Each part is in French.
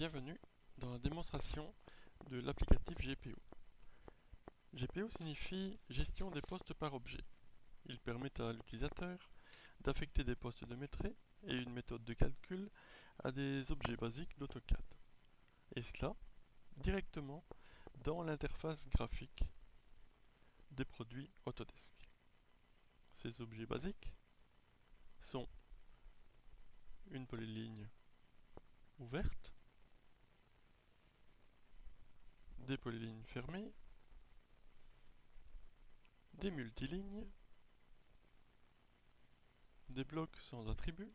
Bienvenue dans la démonstration de l'applicatif GPO. GPO signifie gestion des postes par objet. Il permet à l'utilisateur d'affecter des postes de maîtrise et une méthode de calcul à des objets basiques d'AutoCAD. Et cela directement dans l'interface graphique des produits Autodesk. Ces objets basiques sont une polyligne ouverte, des polylignes fermées, des multilignes, des blocs sans attributs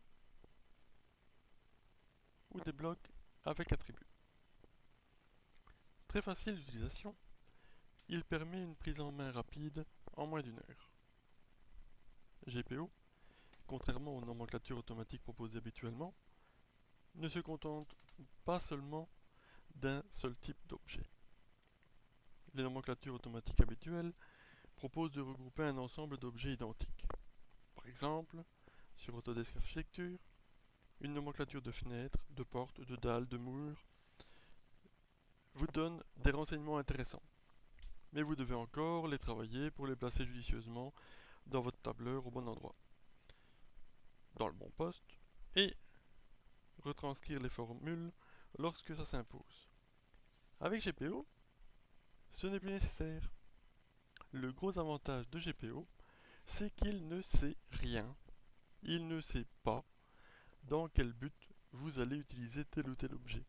ou des blocs avec attributs. Très facile d'utilisation, il permet une prise en main rapide en moins d'une heure. GPO, contrairement aux nomenclatures automatiques proposées habituellement, ne se contente pas seulement d'un seul type d'objet. Les nomenclatures automatiques habituelles proposent de regrouper un ensemble d'objets identiques. Par exemple, sur Autodesk Architecture, une nomenclature de fenêtres, de portes, de dalles, de murs vous donne des renseignements intéressants. Mais vous devez encore les travailler pour les placer judicieusement dans votre tableur au bon endroit, dans le bon poste, et retranscrire les formules lorsque ça s'impose. Avec GPO, ce n'est plus nécessaire. Le gros avantage de GPO, c'est qu'il ne sait rien. Il ne sait pas dans quel but vous allez utiliser tel ou tel objet,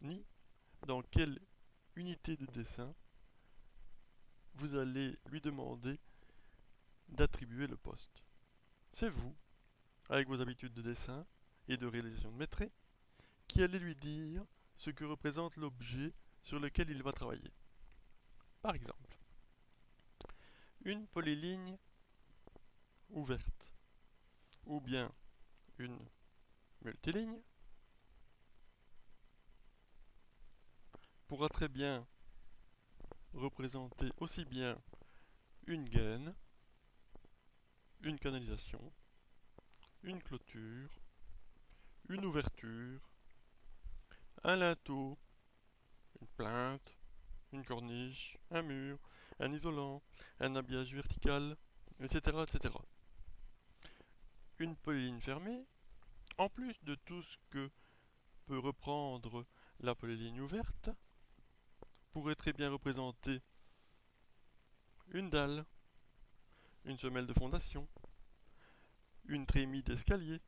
ni dans quelle unité de dessin vous allez lui demander d'attribuer le poste. C'est vous, avec vos habitudes de dessin et de réalisation de maîtrise, qui allez lui dire ce que représente l'objet sur lequel il va travailler. Par exemple, une polyligne ouverte, ou bien une multiligne, pourra très bien représenter aussi bien une gaine, une canalisation, une clôture, une ouverture, un linteau, une plinthe, une corniche, un mur, un isolant, un habillage vertical, etc., etc. Une polyligne fermée, en plus de tout ce que peut reprendre la polyligne ouverte, pourrait très bien représenter une dalle, une semelle de fondation, une trémie d'escalier,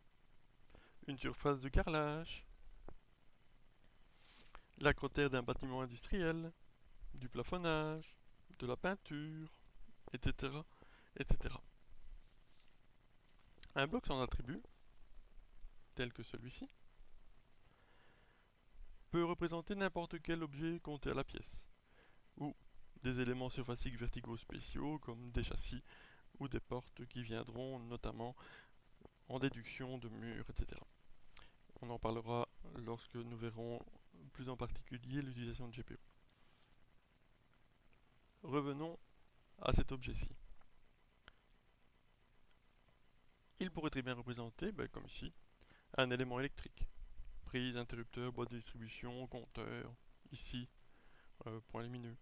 une surface de carrelage, l'acrotère d'un bâtiment industriel, du plafonnage, de la peinture, etc., etc. Un bloc sans attribut, tel que celui-ci, peut représenter n'importe quel objet compté à la pièce, ou des éléments surfaciques verticaux spéciaux comme des châssis ou des portes qui viendront notamment en déduction de murs, etc. On en parlera lorsque nous verrons plus en particulier l'utilisation de GPO. Revenons à cet objet-ci. Il pourrait très bien représenter, comme ici, un élément électrique. Prise, interrupteur, boîte de distribution, compteur, ici, point lumineux.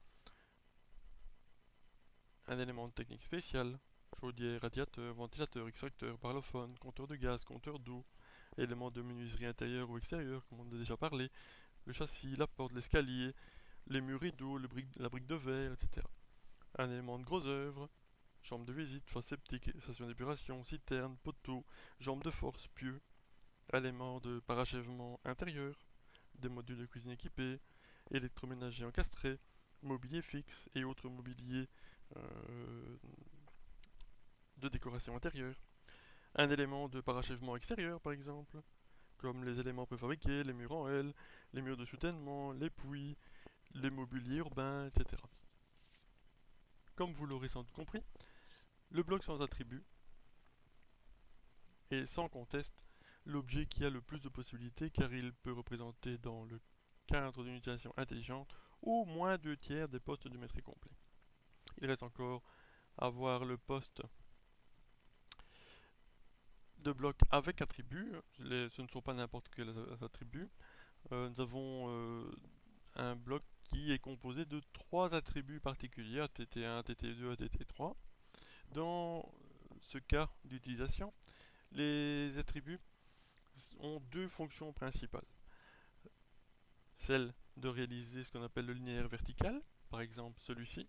Un élément de technique spéciale, chaudière, radiateur, ventilateur, extracteur, parlophone, compteur de gaz, compteur d'eau, élément de menuiserie intérieure ou extérieure, comme on a déjà parlé, le châssis, la porte, l'escalier, les murs rideaux, la brique de verre, etc. Un élément de gros œuvre, chambre de visite, fosse septique, station d'épuration, citerne, poteau, jambe de force, pieux, éléments de parachèvement intérieur, des modules de cuisine équipés, électroménager encastré, mobilier fixe et autres mobiliers de décoration intérieure. Un élément de parachèvement extérieur par exemple, comme les éléments préfabriqués, les murs en L, les murs de soutènement, les puits, les mobiliers urbains, etc. Comme vous l'aurez sans doute compris, le bloc sans attribut est sans conteste l'objet qui a le plus de possibilités car il peut représenter dans le cadre d'une utilisation intelligente au moins 2/3 des postes du maîtrise complet. Il reste encore à voir le poste de bloc avec attributs. Ce ne sont pas n'importe quels attributs. nous avons un bloc qui est composé de trois attributs particuliers, ATT1, ATT2, ATT3. Dans ce cas d'utilisation, les attributs ont deux fonctions principales. Celle de réaliser ce qu'on appelle le linéaire vertical, par exemple celui-ci,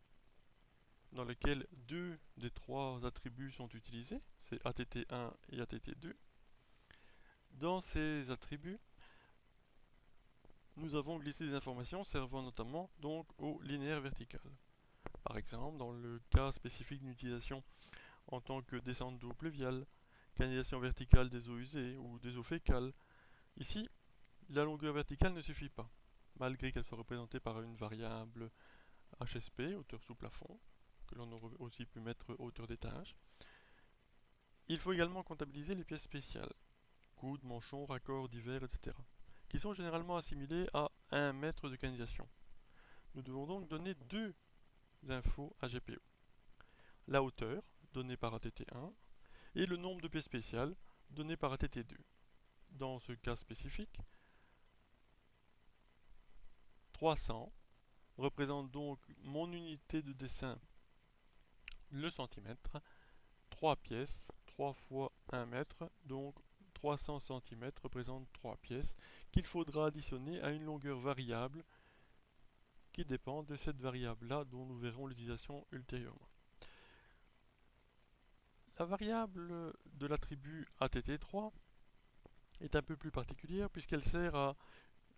dans lequel deux des trois attributs sont utilisés, c'est ATT1 et ATT2. Dans ces attributs, nous avons glissé des informations servant notamment donc au linéaire vertical. Par exemple, dans le cas spécifique d'une utilisation en tant que descente d'eau pluviale, canalisation verticale des eaux usées ou des eaux fécales, ici, la longueur verticale ne suffit pas, malgré qu'elle soit représentée par une variable HSP, hauteur sous plafond, que l'on aurait aussi pu mettre hauteur d'étage. Il faut également comptabiliser les pièces spéciales, coudes, manchons, raccords divers, etc., qui sont généralement assimilés à 1 mètre de canalisation. Nous devons donc donner deux infos à GPO. La hauteur, donnée par ATT1, et le nombre de pièces spéciales, donné par ATT2. Dans ce cas spécifique, 300 représente donc mon unité de dessin, le centimètre, 3 pièces, 3 fois 1 mètre, donc 300 cm représente 3 pièces, qu'il faudra additionner à une longueur variable qui dépend de cette variable-là dont nous verrons l'utilisation ultérieurement. La variable de l'attribut ATT3 est un peu plus particulière puisqu'elle sert à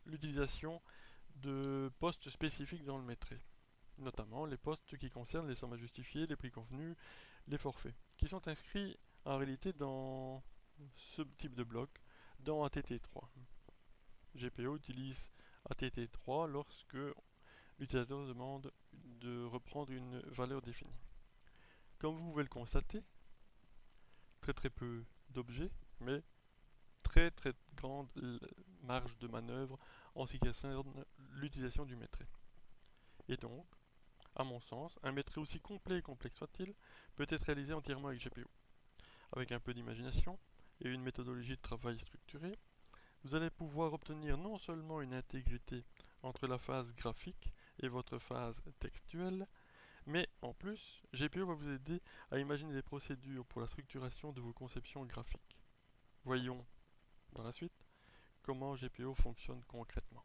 l'utilisation de postes spécifiques dans le métré, notamment les postes qui concernent les sommes à justifier, les prix convenus, les forfaits, qui sont inscrits en réalité dans ce type de bloc dans ATT3. GPO utilise ATT3 lorsque l'utilisateur demande de reprendre une valeur définie. Comme vous pouvez le constater, très peu d'objets, mais très grande marge de manœuvre en ce qui concerne l'utilisation du métré. Et donc, à mon sens, un métré aussi complet et complexe soit-il peut être réalisé entièrement avec GPO. Avec un peu d'imagination et une méthodologie de travail structurée, vous allez pouvoir obtenir non seulement une intégrité entre la phase graphique et votre phase textuelle, mais en plus, GPO va vous aider à imaginer des procédures pour la structuration de vos conceptions graphiques. Voyons dans la suite comment GPO fonctionne concrètement.